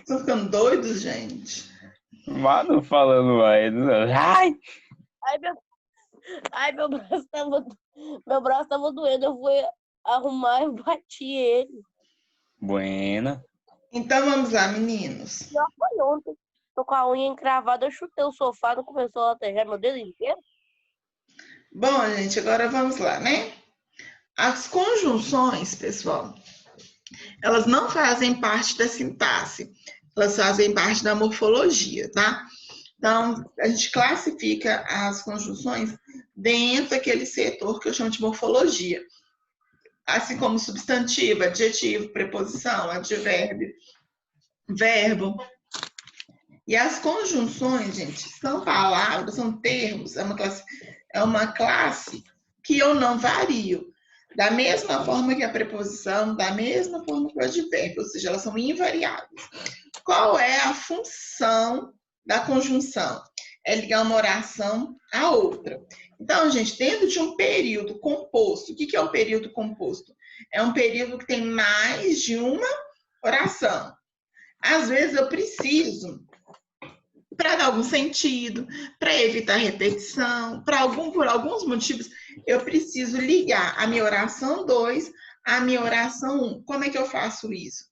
Tô ficando doido, gente. Mano falando aí. Ai! Meu braço tava doendo. Eu fui arrumar e bati ele. Buena. Então vamos lá, meninos. Já foi ontem. Tô com a unha encravada, eu chutei o sofá, não começou a latejar meu dedo inteiro. Bom, gente, agora vamos lá, né? As conjunções, pessoal, elas não fazem parte da sintaxe, elas fazem parte da morfologia, tá? Então, a gente classifica as conjunções dentro daquele setor que eu chamo de morfologia. Assim como substantivo, adjetivo, preposição, advérbio, verbo. E as conjunções, gente, são palavras, são termos, é uma classe que eu não vario. Da mesma forma que a preposição, da mesma forma que o advérbio, ou seja, elas são invariáveis. Qual é a função da conjunção? É ligar uma oração à outra. Então, gente, dentro de um período composto, o que é um período composto? É um período que tem mais de uma oração. Às vezes eu preciso, para dar algum sentido, para evitar repetição, por alguns motivos, eu preciso ligar a minha oração 2 à minha oração 1. Como é que eu faço isso?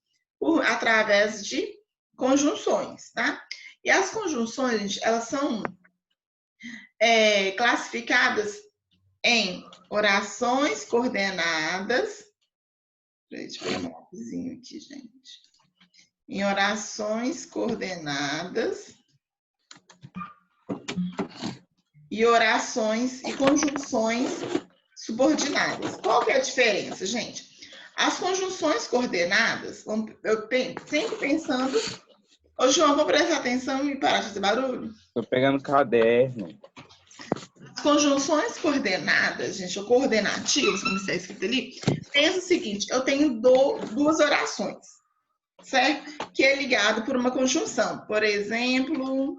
Através de conjunções, tá? E as conjunções, gente, elas são classificadas em orações coordenadas. Deixa eu pegar um lapisinho aqui, gente. Em orações coordenadas e orações e conjunções subordinadas. Qual que é a diferença, gente? As conjunções coordenadas, eu sempre pensando... Ô, João, vou prestar atenção e parar de fazer barulho? Tô pegando caderno. As conjunções coordenadas, gente, ou coordenativas, como está escrito ali, pensa o seguinte, eu tenho duas orações, certo? Que é ligado por uma conjunção. Por exemplo...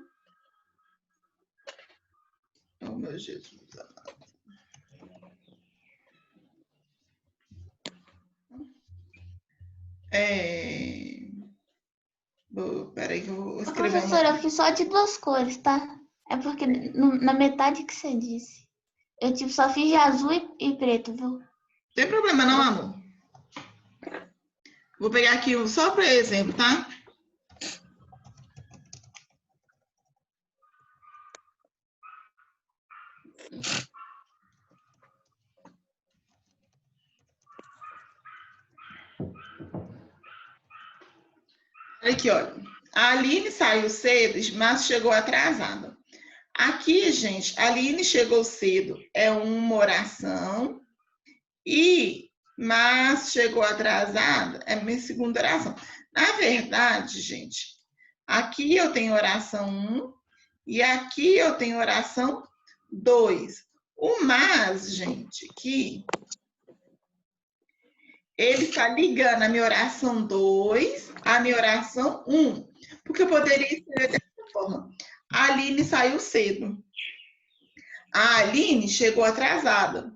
Oh, meu Jesus amado. Peraí que eu vou escrever. Professora, eu fiz só de duas cores, tá? É porque na metade que você disse. Eu só fiz de azul e preto, viu? Não tem problema não, amor. Vou pegar aqui só para exemplo, tá? Aqui, olha. A Aline saiu cedo, mas chegou atrasada. Aqui, gente, a Aline chegou cedo é uma oração mas chegou atrasada é minha segunda oração. Na verdade, gente, aqui eu tenho oração 1 e aqui eu tenho oração 2. O mas, gente, aqui, ele está ligando a minha oração 2 à minha oração 1. Porque eu poderia escrever dessa forma. A Aline saiu cedo. A Aline chegou atrasada.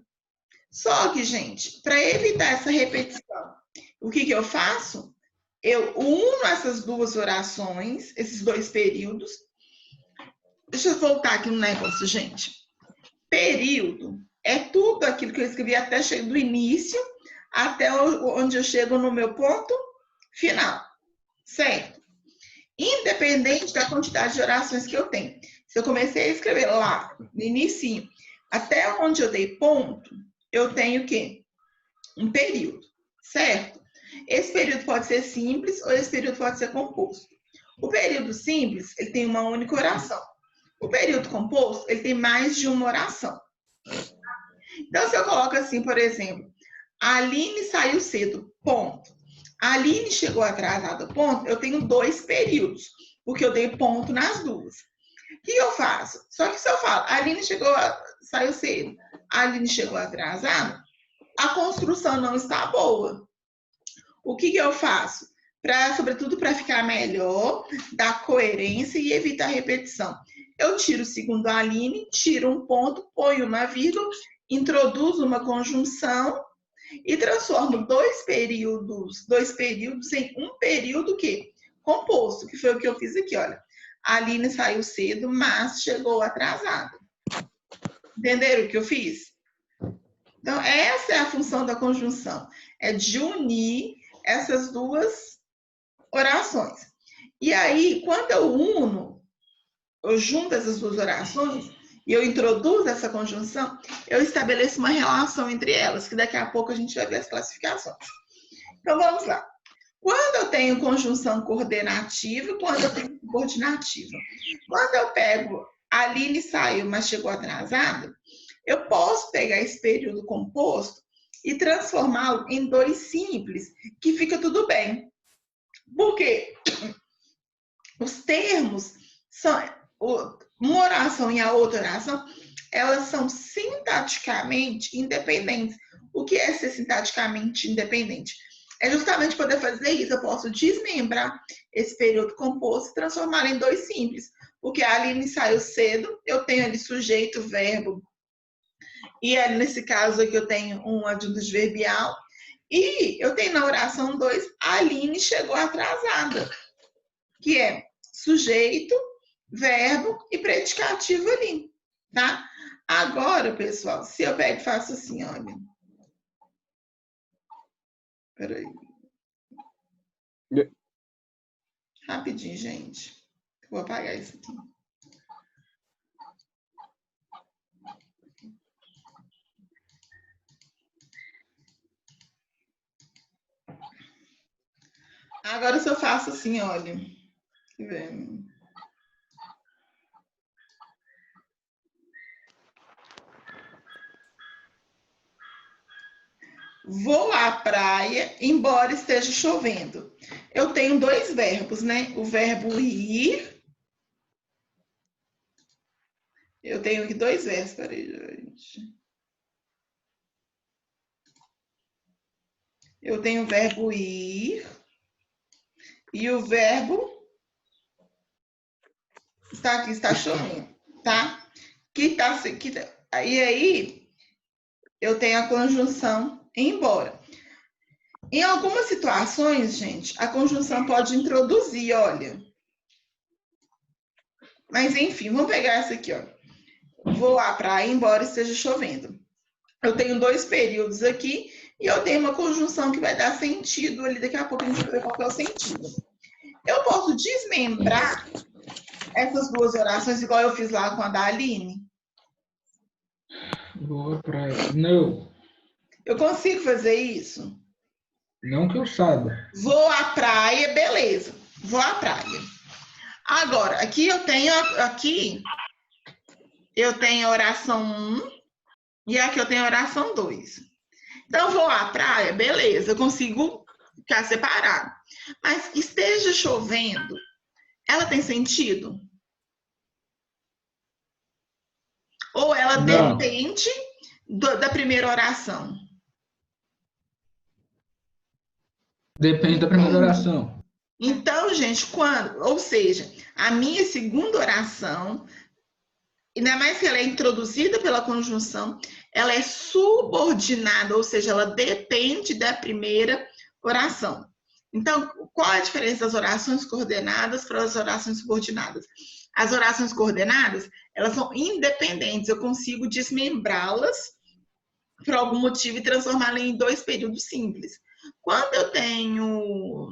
Só que, gente, para evitar essa repetição, o que eu faço? Eu uno essas duas orações, esses dois períodos. Deixa eu voltar aqui no negócio, gente. Período é tudo aquilo que eu escrevi até do início até onde eu chego no meu ponto final, certo? Independente da quantidade de orações que eu tenho. Se eu comecei a escrever lá, no início, até onde eu dei ponto, eu tenho o quê? Um período, certo? Esse período pode ser simples ou esse período pode ser composto. O período simples, ele tem uma única oração. O período composto, ele tem mais de uma oração. Então, se eu coloco assim, por exemplo, a Aline saiu cedo, ponto. A Aline chegou atrasada, ponto. Eu tenho dois períodos, porque eu dei ponto nas duas. O que eu faço? Só que se eu falo, a Aline saiu cedo, a Aline chegou atrasada, a construção não está boa. O que eu faço? Sobretudo para ficar melhor, dar coerência e evitar repetição. Eu tiro o segundo a Aline, tiro um ponto, ponho uma vírgula, introduzo uma conjunção e transformo dois períodos em um período que composto, que foi o que eu fiz aqui, olha. A Aline saiu cedo, mas chegou atrasada. Entenderam o que eu fiz? Então, essa é a função da conjunção, é de unir essas duas orações. E aí, quando eu junto essas duas orações e eu introduzo essa conjunção, eu estabeleço uma relação entre elas, que daqui a pouco a gente vai ver as classificações. Então, vamos lá. Quando eu tenho conjunção coordenativa, quando eu tenho subordinativa. Quando eu pego a Aline saiu, mas chegou atrasada, eu posso pegar esse período composto e transformá-lo em dois simples, que fica tudo bem. Por quê? Os termos são uma oração e a outra oração, elas são sintaticamente independentes. O que é ser sintaticamente independente? É justamente poder fazer isso. Eu posso desmembrar esse período composto e transformar em dois simples. Porque a Aline saiu cedo, eu tenho ali sujeito, verbo, e ali, nesse caso aqui eu tenho um adjunto adverbial. E eu tenho na oração 2, a Aline chegou atrasada, que é sujeito, verbo e predicativo ali, tá? Agora, pessoal, se eu pego e faço assim, olha. Peraí. Rapidinho, gente. Vou apagar isso aqui. Agora, se eu faço assim, olha. Vou à praia, embora esteja chovendo. Eu tenho dois verbos, né? O verbo ir. Eu tenho aqui dois verbos, peraí, gente. Eu tenho o verbo ir e o verbo está aqui, está chovendo, tá? E aí, eu tenho a conjunção embora. Em algumas situações, gente, a conjunção pode introduzir, olha. Mas, enfim, vamos pegar essa aqui, ó. Vou à praia, embora esteja chovendo. Eu tenho dois períodos aqui e eu tenho uma conjunção que vai dar sentido ali. Daqui a pouco a gente vai ver qual que é o sentido. Eu posso desmembrar essas duas orações, igual eu fiz lá com a da Aline? Vou à praia. Não. Eu consigo fazer isso? Não que eu saiba. Vou à praia, beleza. Vou à praia. Agora, aqui eu tenho a oração 1 e aqui eu tenho a oração 2. Então, vou à praia, beleza, eu consigo ficar separado. Mas esteja chovendo, ela tem sentido? Ou ela Não. depende da primeira oração? Depende da primeira oração. Então, gente, ou seja, a minha segunda oração, ainda mais que ela é introduzida pela conjunção, ela é subordinada, ou seja, ela depende da primeira oração. Então, qual é a diferença das orações coordenadas para as orações subordinadas? As orações coordenadas, elas são independentes, eu consigo desmembrá-las por algum motivo e transformá-las em dois períodos simples. Quando eu tenho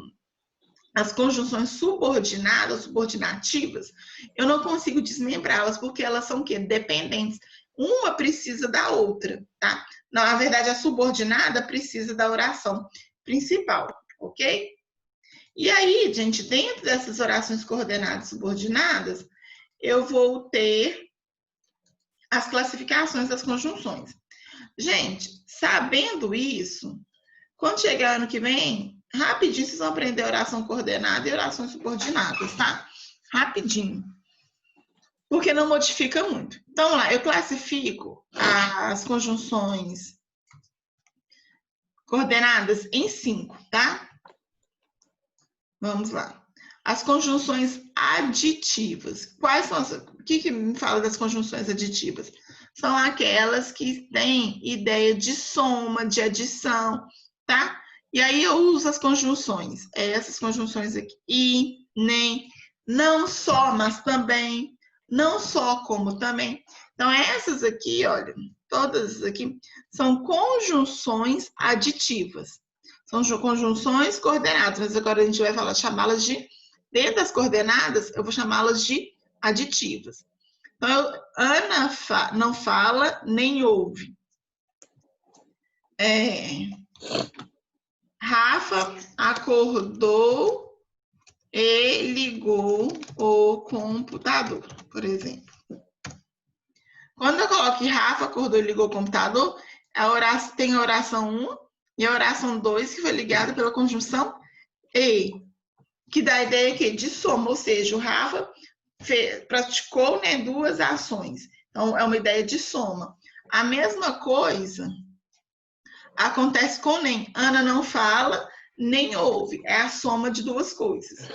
as conjunções subordinadas, subordinativas, eu não consigo desmembrá-las, porque elas são o quê? Dependentes. Uma precisa da outra, tá? Na verdade, a subordinada precisa da oração principal, ok? E aí, gente, dentro dessas orações coordenadas subordinadas, eu vou ter as classificações das conjunções. Gente, sabendo isso, quando chegar ano que vem, rapidinho vocês vão aprender oração coordenada e orações subordinadas, tá? Rapidinho. Porque não modifica muito. Então, vamos lá, eu classifico as conjunções coordenadas em 5, tá? Vamos lá. As conjunções aditivas. Quais são o que me fala das conjunções aditivas? São aquelas que têm ideia de soma, de adição, tá? E aí eu uso as conjunções, essas conjunções aqui, e, nem, não só, mas também, não só, como também. Então, essas aqui, olha, todas aqui são conjunções aditivas. São conjunções coordenadas, mas agora a gente vai chamá-las de, dentro das coordenadas, eu vou chamá-las de aditivas. Então, Ana não fala, nem ouve. Rafa acordou e ligou o computador, por exemplo. Quando eu coloco que Rafa acordou e ligou o computador, tem a oração 1 e a oração 2, que foi ligada pela conjunção e, que dá a ideia que de soma, ou seja, o Rafa praticou, né, duas ações. Então, é uma ideia de soma. A mesma coisa acontece com nem. Ana não fala, nem ouve. É a soma de duas coisas.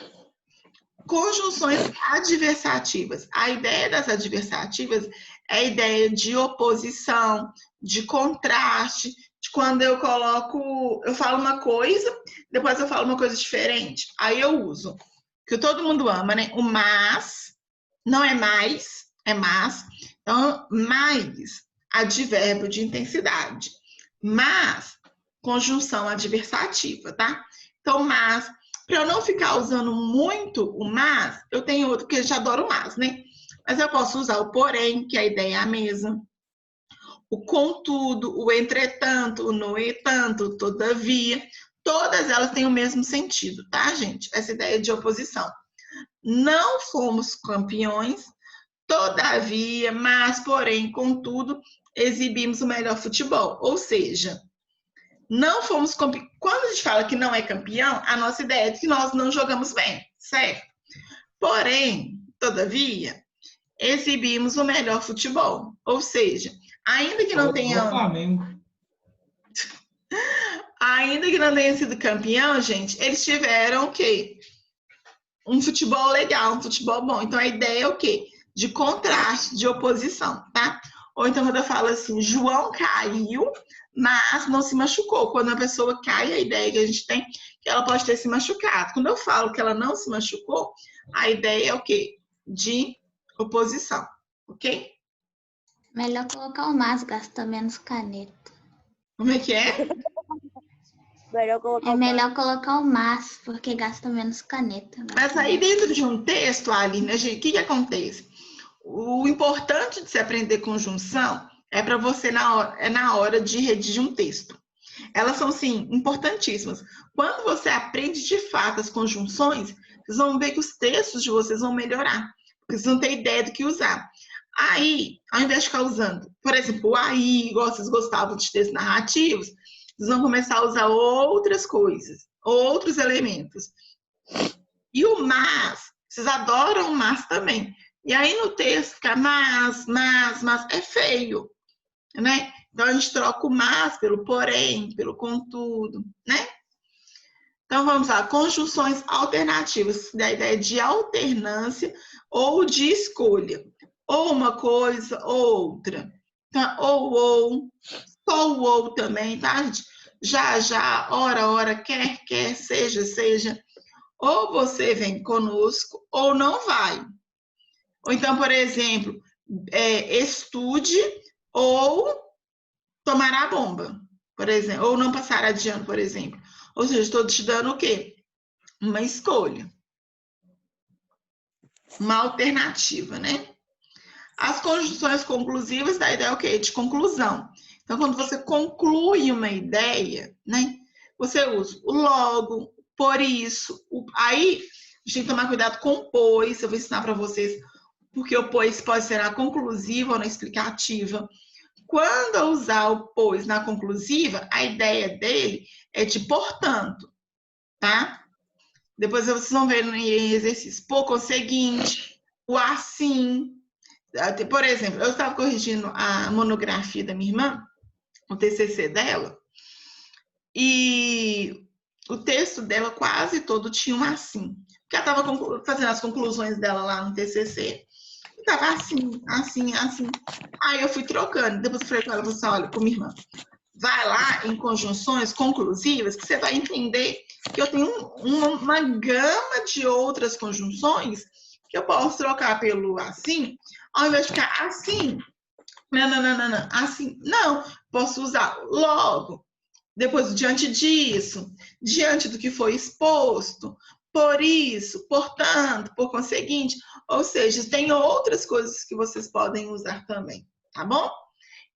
Conjunções adversativas. A ideia das adversativas é a ideia de oposição, de contraste, de quando eu falo uma coisa, depois eu falo uma coisa diferente. Aí eu uso, que todo mundo ama, né? O mas, não é mais, é mas. Então, mais, advérbio de intensidade. Mas, conjunção adversativa, tá? Então, mas, para eu não ficar usando muito o mas, eu tenho outro, porque a gente adora o mas, né? Mas eu posso usar o porém, que a ideia é a mesma. O contudo, o entretanto, o no entanto, o todavia. Todas elas têm o mesmo sentido, tá, gente? Essa ideia de oposição. Não fomos campeões, todavia, mas, porém, contudo, exibimos o melhor futebol. Ou seja, não fomos campeões. Quando a gente fala que não é campeão, a nossa ideia é que nós não jogamos bem, certo? Porém, todavia, exibimos o melhor futebol. Ou seja, ainda que não tenha sido campeão, gente, eles tiveram o quê? Um futebol legal, um futebol bom. Então, a ideia é o quê? De contraste, de oposição, tá? Ou então, quando eu falo assim, João caiu, mas não se machucou. Quando a pessoa cai, a ideia que a gente tem é que ela pode ter se machucado. Quando eu falo que ela não se machucou, a ideia é o quê? De oposição, ok? Melhor colocar o mas, gasta menos caneta. Como é que é? É melhor colocar o mas, porque gasta menos caneta. Mas aí dentro de um texto, Aline, o que acontece? O importante de se aprender conjunção é para você na hora de redigir um texto. Elas são, sim, importantíssimas. Quando você aprende de fato as conjunções, vocês vão ver que os textos de vocês vão melhorar, porque vocês vão ter ideia do que usar. Aí, ao invés de ficar usando, por exemplo, o aí, igual vocês gostavam de textos narrativos, vocês vão começar a usar outras coisas, outros elementos. E o mas, vocês adoram o mas também. E aí no texto fica mas, é feio, né? Então a gente troca o mas pelo porém, pelo contudo, né? Então vamos lá, conjunções alternativas, da ideia de alternância ou de escolha. Ou uma coisa, ou outra. Então, ou, só o ou também, tá, gente? Já, ora, quer, seja. Ou você vem conosco, ou não vai. Ou então, por exemplo, estude ou tomará a bomba, por exemplo. Ou não passará de ano, por exemplo. Ou seja, estou te dando o quê? Uma escolha. Uma alternativa, né? As conjunções conclusivas da ideia é o quê? De conclusão. Então, quando você conclui uma ideia, né? Você usa o logo, por isso. Aí, a gente tem que tomar cuidado com o pois. Eu vou ensinar para vocês porque o pois pode ser na conclusiva ou na explicativa. Quando eu usar o pois na conclusiva, a ideia dele é de portanto, tá? Depois vocês vão ver no exercício. Por conseguinte, o assim. Por exemplo, eu estava corrigindo a monografia da minha irmã, o TCC dela, e o texto dela quase todo tinha um assim. porque ela estava fazendo as conclusões dela lá no TCC. E tava assim, assim, assim. Aí eu fui trocando. Depois eu falei com ela, eu falei assim, olha, com minha irmã, vai lá em conjunções conclusivas que você vai entender que eu tenho uma gama de outras conjunções que eu posso trocar pelo assim, ao invés de ficar assim. Não. Assim, não. Posso usar logo. Depois, diante disso, diante do que foi exposto, por isso, portanto, por conseguinte, ou seja, tem outras coisas que vocês podem usar também, tá bom?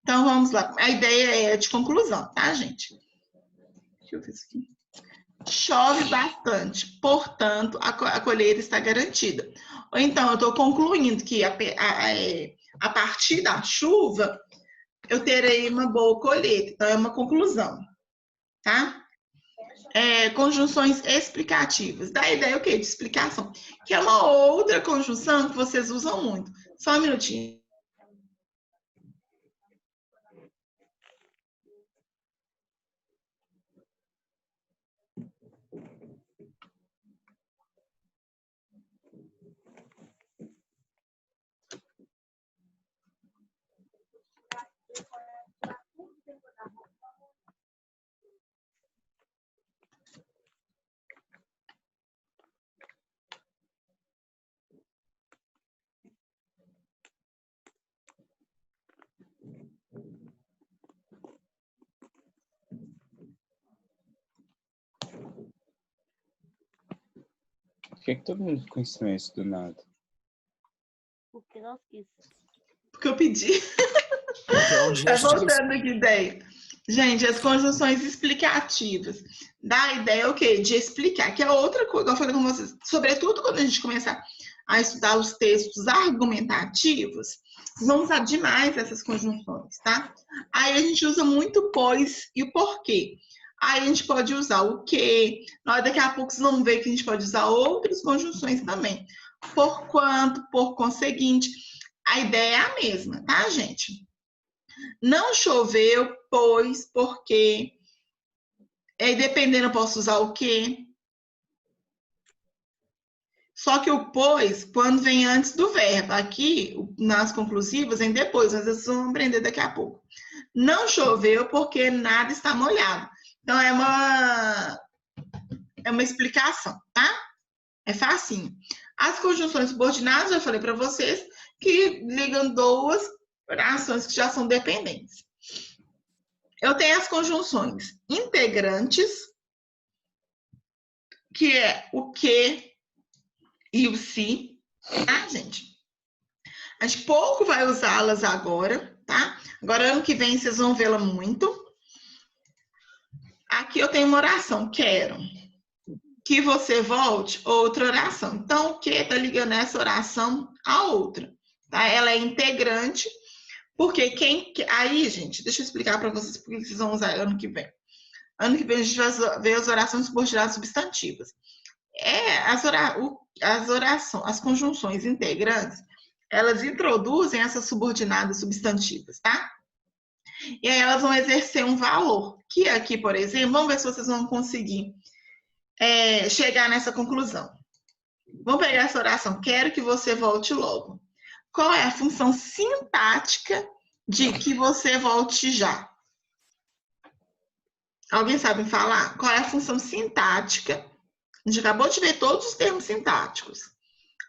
Então, vamos lá. A ideia é de conclusão, tá, gente? Deixa eu ver isso aqui. Chove bastante, portanto, a colheita está garantida. Ou então, eu estou concluindo que a partir da chuva, eu terei uma boa colheita. Então, é uma conclusão, tá? Conjunções explicativas. Dá a ideia o quê? De explicação. Que é uma outra conjunção que vocês usam muito. Só um minutinho. Por que todo mundo ficou em silêncio do nada? Porque não quis. Porque eu pedi. Porque é um Tá gesto de voltando aqui ideia. Gente, as conjunções explicativas. Dá a ideia o quê? De explicar, que é outra coisa, eu falei com vocês, sobretudo quando a gente começar a estudar os textos argumentativos, vocês vão usar demais essas conjunções, tá? Aí a gente usa muito o pois e o porquê. Aí a gente pode usar o que. Daqui a pouco vocês vão ver que a gente pode usar outras conjunções também. Por quanto, por conseguinte. A ideia é a mesma, tá, gente? Não choveu, pois, porque. Dependendo, eu posso usar o que. Só que o pois, quando vem antes do verbo. Aqui, nas conclusivas, vem depois, mas vocês vão aprender daqui a pouco. Não choveu porque nada está molhado. Então, é uma explicação, tá? É facinho. As conjunções subordinadas, eu falei para vocês, que ligam duas ações que já são dependentes. Eu tenho as conjunções integrantes, que é o que e o se, tá, gente? A gente pouco vai usá-las agora, tá? Agora, ano que vem, vocês vão vê-la muito. Aqui eu tenho uma oração, quero que você volte, outra oração. Então, o que está ligando essa oração à outra, tá? Ela é integrante, porque aí, gente, deixa eu explicar para vocês por que vocês vão usar ano que vem. Ano que vem a gente vai ver as orações subordinadas substantivas. As conjunções integrantes, elas introduzem essas subordinadas substantivas, tá? E aí elas vão exercer um valor, que aqui, por exemplo, vamos ver se vocês vão conseguir chegar nessa conclusão. Vamos pegar essa oração, quero que você volte logo. Qual é a função sintática de que você volte já? Alguém sabe falar? Qual é a função sintática? A gente acabou de ver todos os termos sintáticos.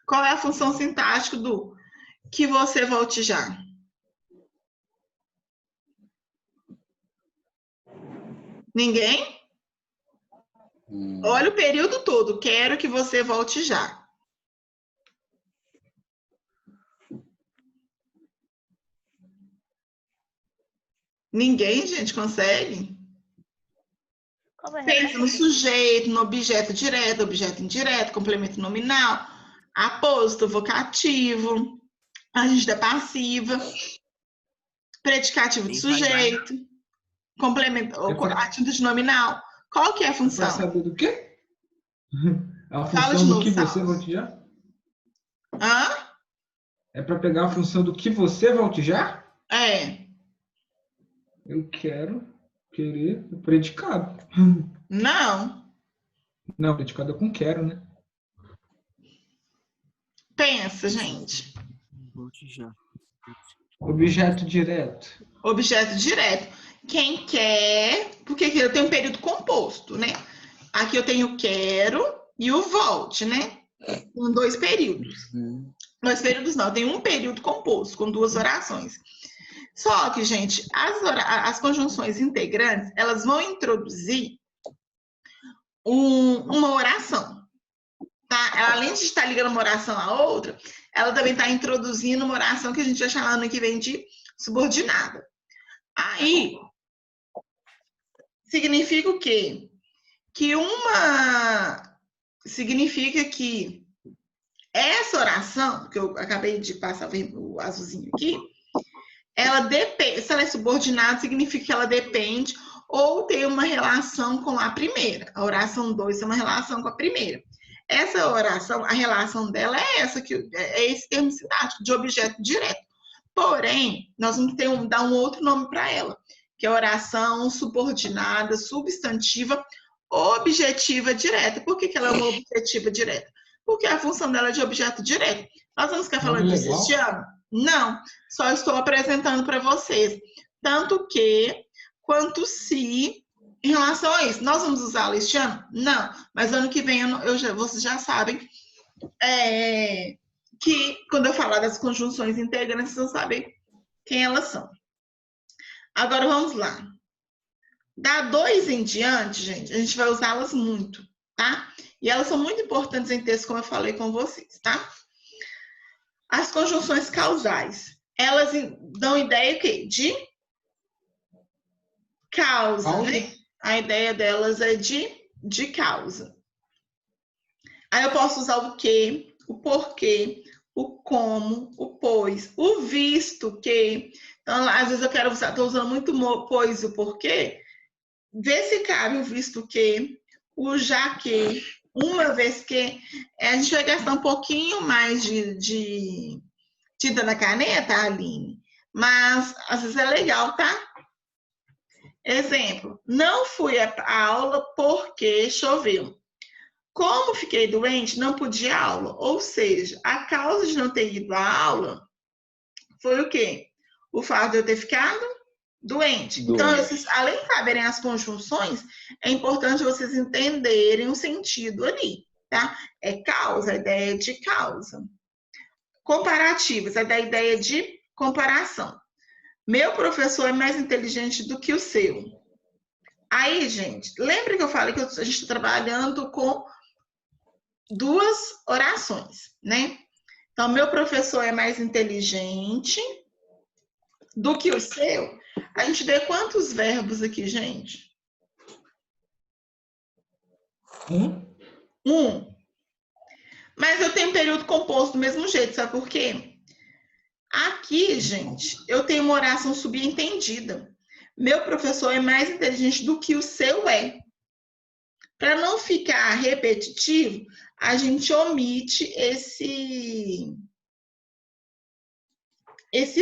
Qual é a função sintática do que você volte já? Ninguém? Olha o período todo. Quero que você volte já. Ninguém, gente, consegue? Pensa no sujeito, no objeto direto, objeto indireto, complemento nominal, apósito, vocativo, agente da passiva, predicativo de sujeito, complemento, atitude nominal. Qual que é a função? Para saber do quê? A Fala de função do novo, que Saulo. você voltejar? Hã? É para pegar a função do que você voltejar? É. Eu querer, predicado. Não. Não, predicado é com quero, né? Pensa, gente. Volte já. Objeto direto. Objeto direto. Quem quer... Porque aqui eu tenho um período composto, né? Aqui eu tenho o quero e o volte, né? Com 2 períodos. Uhum. 2 períodos não, eu tenho um período composto, com 2 orações. Só que, gente, as conjunções integrantes, elas vão introduzir uma oração, tá? Ela, além de estar ligando uma oração à outra, ela também está introduzindo uma oração que a gente vai chamar ano que vem de subordinada. Aí, significa o quê? Significa que essa oração, que eu acabei de passar o azulzinho aqui, ela depende, se ela é subordinada, significa que ela depende ou tem uma relação com a primeira. A oração 2 tem uma relação com a primeira. Essa oração, a relação dela é essa, é esse termo sintático, de objeto direto. Porém, nós vamos dar um outro nome para ela, que é oração subordinada, substantiva, objetiva direta. Por que ela é uma objetiva direta? Porque a função dela é de objeto direto. Nós vamos ficar falando disso este ano? Não, só estou apresentando para vocês. Tanto que, quanto se, em relação a isso, nós vamos usá-la este ano? Não, mas ano que vem, vocês já sabem que, quando eu falar das conjunções integrantes, vocês vão saber quem elas são. Agora, vamos lá. Da 2 em diante, gente, a gente vai usá-las muito, tá? E elas são muito importantes em texto, como eu falei com vocês, tá? As conjunções causais, elas dão ideia o quê? De causa, né? A ideia delas é de causa. Aí eu posso usar o que, o porquê, o como, o pois, o visto que. Então, às vezes eu quero usar, estou usando muito pois, o porquê. Vê se cabe o visto que, o já que, uma vez que. A gente vai gastar um pouquinho mais de tinta na caneta, Aline, mas às vezes é legal, tá? Exemplo, não fui à aula porque choveu. Como fiquei doente, não pude ir à aula. Ou seja, a causa de não ter ido à aula foi o quê? O fato de eu ter ficado doente. Então, além de saberem as conjunções, é importante vocês entenderem o sentido ali, tá? É causa, a ideia é de causa. Comparativas, é da ideia de comparação. Meu professor é mais inteligente do que o seu. Aí, gente, lembra que eu falei que a gente está trabalhando com 2 orações, né? Então, meu professor é mais inteligente do que o seu. A gente vê quantos verbos aqui, gente? 1. Mas eu tenho período composto do mesmo jeito, sabe por quê? Aqui, gente, eu tenho uma oração subentendida. Meu professor é mais inteligente do que o seu é. Para não ficar repetitivo, a gente omite esse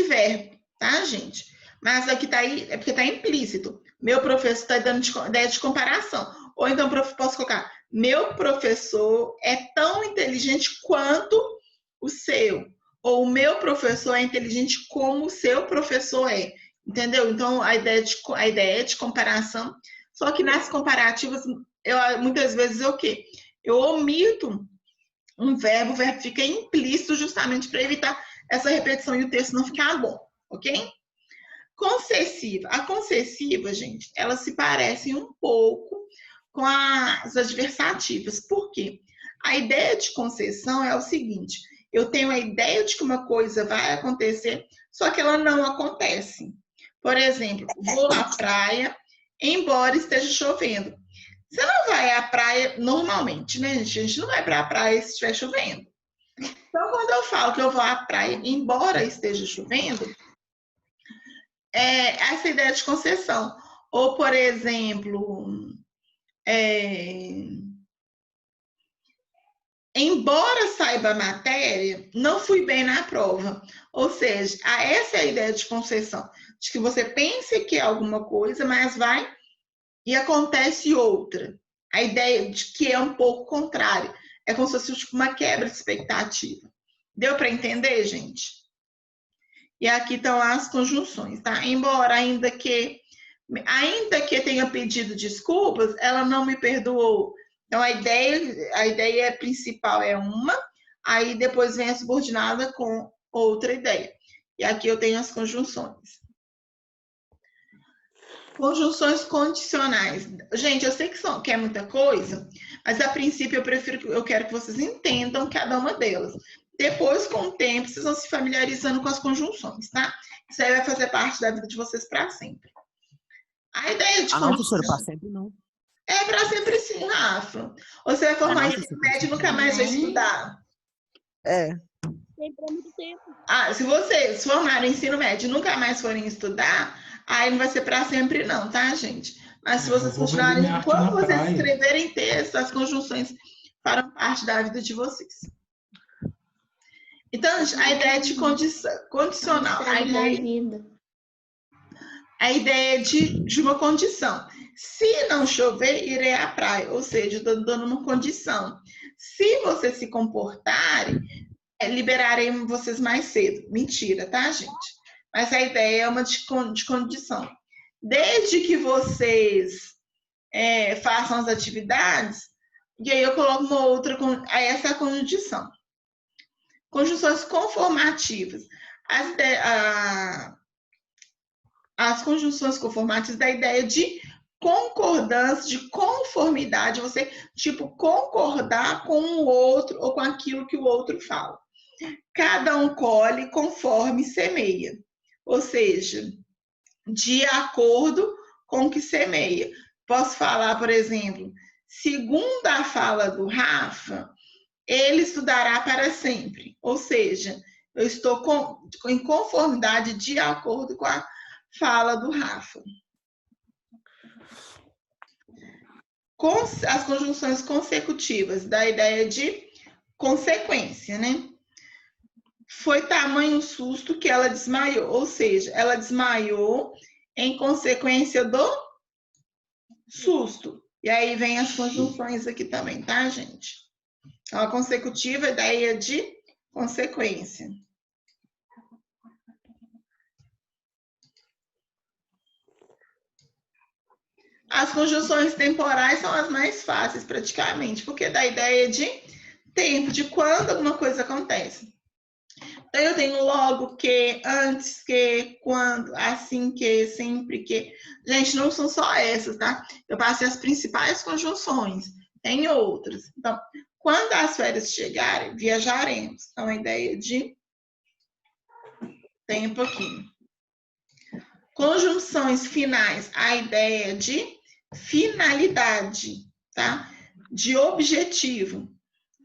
verbo, tá, gente? Mas aqui tá aí, é porque tá implícito. Meu professor está dando ideia de comparação. Ou então posso colocar, meu professor é tão inteligente quanto o seu. Ou o meu professor é inteligente como o seu professor é. Entendeu? Então, a ideia é de comparação. Só que nas comparativas, muitas vezes o quê? Eu omito um verbo, o verbo fica implícito justamente para evitar essa repetição e o texto não ficar bom, ok? Concessiva. A concessiva, gente, elas se parecem um pouco com as adversativas. Por quê? A ideia de concessão é o seguinte, eu tenho a ideia de que uma coisa vai acontecer, só que ela não acontece. Por exemplo, vou à praia, embora esteja chovendo. Você não vai à praia normalmente, né, gente? A gente não vai para a praia se estiver chovendo. Então, quando eu falo que eu vou à praia, embora esteja chovendo, essa ideia de concessão. Ou, por exemplo, embora saiba a matéria, não fui bem na prova. Ou seja, essa é a ideia de concessão. De que você pense que é alguma coisa, mas vai e acontece outra. A ideia de que é um pouco contrário. É como se fosse tipo, uma quebra de expectativa. Deu para entender, gente? E aqui estão as conjunções, tá? Embora ainda que tenha pedido desculpas, ela não me perdoou. Então, a ideia principal é uma, aí depois vem a subordinada com outra ideia. E aqui eu tenho as conjunções. Conjunções condicionais. Gente, eu sei que é muita coisa, mas a princípio eu quero que vocês entendam cada uma delas. Depois, com o tempo, vocês vão se familiarizando com as conjunções, tá? Isso aí vai fazer parte da vida de vocês para sempre. A ideia de não, professora, para sempre não. É para sempre sim, Rafa. Você vai formar ensino médio e nunca mais vai estudar. É. Sempre há muito tempo. Se vocês formarem ensino médio e nunca mais forem estudar, aí não vai ser para sempre não, tá, gente? Mas se vocês continuarem, quando vocês escreverem texto, as conjunções farão parte da vida de vocês. Então, a ideia de condicional, a ideia de uma condição. Se não chover, irei à praia. Ou seja, estou dando uma condição. Se vocês se comportarem, liberarei vocês mais cedo. Mentira, tá, gente? Mas a ideia é uma de condição. Desde que vocês façam as atividades, e aí eu coloco uma outra, essa é a condição. Conjunções conformativas. As conjunções conformativas da ideia de concordância, de conformidade, você, concordar com o outro ou com aquilo que o outro fala. Cada um colhe conforme semeia, ou seja, de acordo com o que semeia. Posso falar, por exemplo, segundo a fala do Rafa, ele estudará para sempre, ou seja, eu estou em conformidade de acordo com a fala do Rafa. As conjunções consecutivas, da ideia de consequência, né? Foi tamanho susto que ela desmaiou, ou seja, ela desmaiou em consequência do susto. E aí vem as conjunções aqui também, tá, gente? Então, a consecutiva, ideia de consequência. As conjunções temporais são as mais fáceis, praticamente, porque dá a ideia de tempo, de quando alguma coisa acontece. Então, eu tenho logo, que, antes que, quando, assim que, sempre que. Gente, não são só essas, tá? Eu passei as principais conjunções. Tem outras. Então, quando as férias chegarem, viajaremos. Então, a ideia de tem um pouquinho. Conjunções finais, a ideia de finalidade, tá? De objetivo.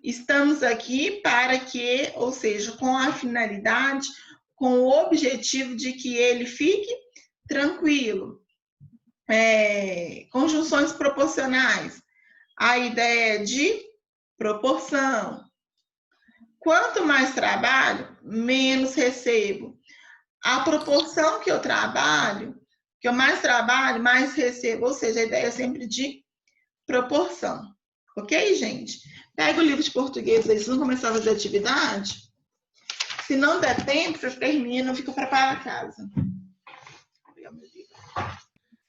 Estamos aqui para que, ou seja, com a finalidade, com o objetivo de que ele fique tranquilo. Conjunções proporcionais, a ideia de proporção. Quanto mais trabalho, menos recebo. A proporção que eu trabalho, que eu mais trabalho, mais recebo. Ou seja, a ideia é sempre de proporção. Ok, gente? Pega o livro de português, eles vão começar a fazer atividade. Se não der tempo, vocês terminam, fica para casa.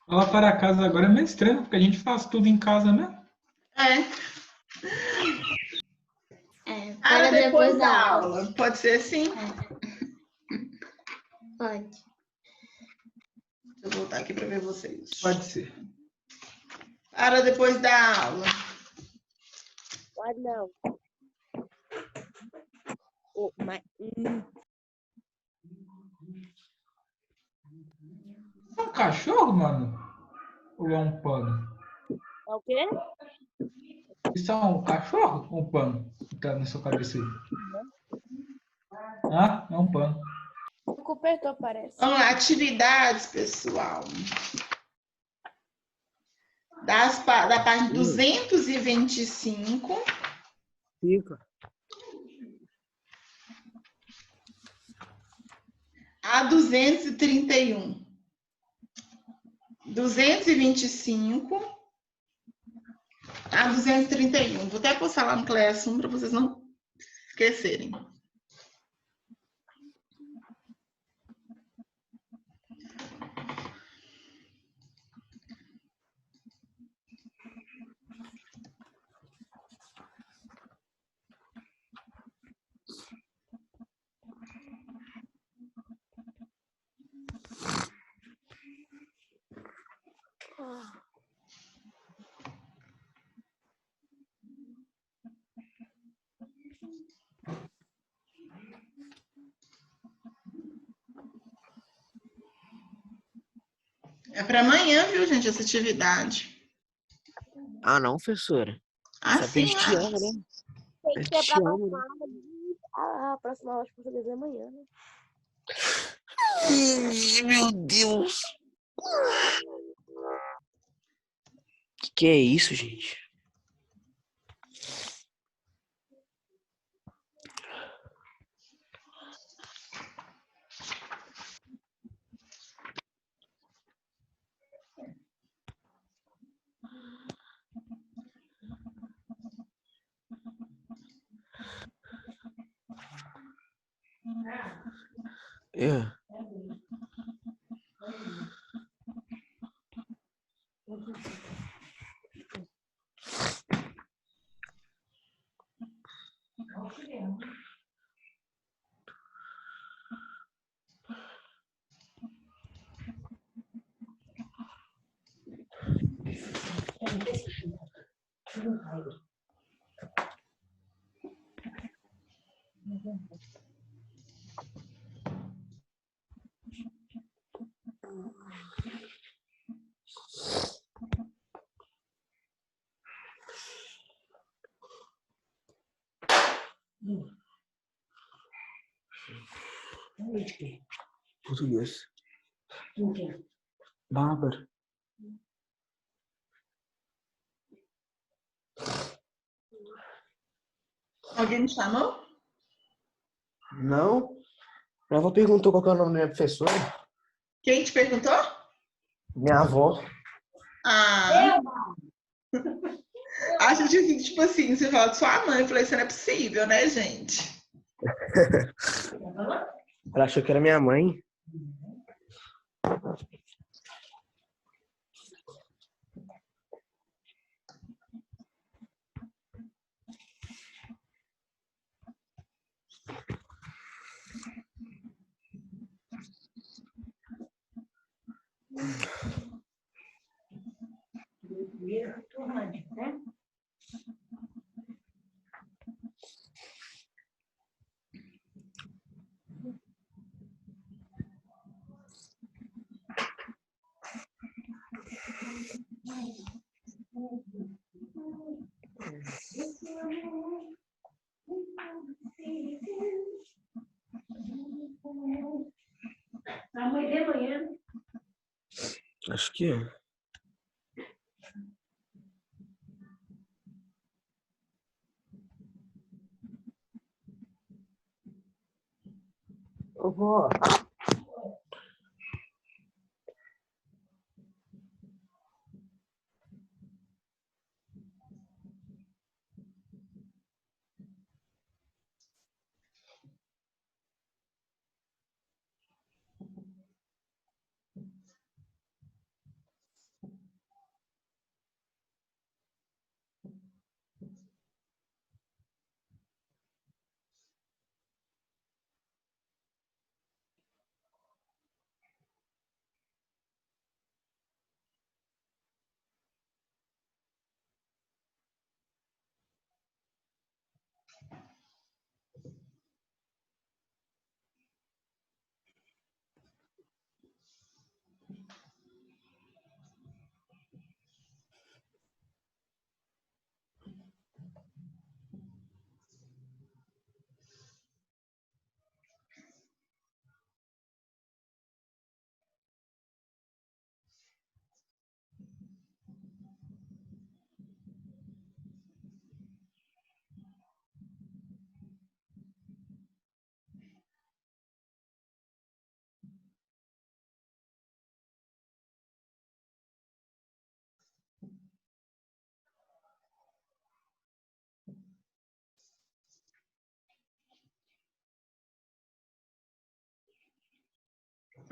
Falar para casa agora é meio estranho, porque a gente faz tudo em casa mesmo. Para depois da aula. Pode ser assim? Pode. Deixa eu voltar aqui para ver vocês. Pode ser. Para depois da aula. Pode não. É um cachorro, mano? Ou é um pano? É o quê? Isso é um cachorro ou um pano que tá na sua cabeça aí? Ah, é um pano. O cobertor parece. Vamos lá, atividades, pessoal. Da página 225. Fica. A 231. 225 a 231. Vou até postar lá no Classroom para vocês não esquecerem. É para amanhã, viu, gente, essa atividade. Ah, não, professora. Só Assim, te amo, né? Tem que ser Te pra amo, né? próxima aula. A próxima aula de português é amanhã, né? Ih, meu Deus. Que é isso, gente? É. Português. Bárbara. Alguém me chamou? Não? Minha avó perguntou qual que é o nome da minha professora. Quem te perguntou? Minha avó. Ah, acho difícil, tipo assim, você fala de sua mãe. Eu falei, isso não é possível, né, gente? Ela achou que era minha mãe. Acho que é. Ô, vó.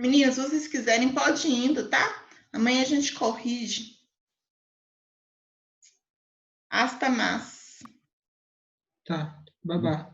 Meninas, se vocês quiserem, pode ir indo, tá? Amanhã a gente corrige. Hasta mais. Tá, babá.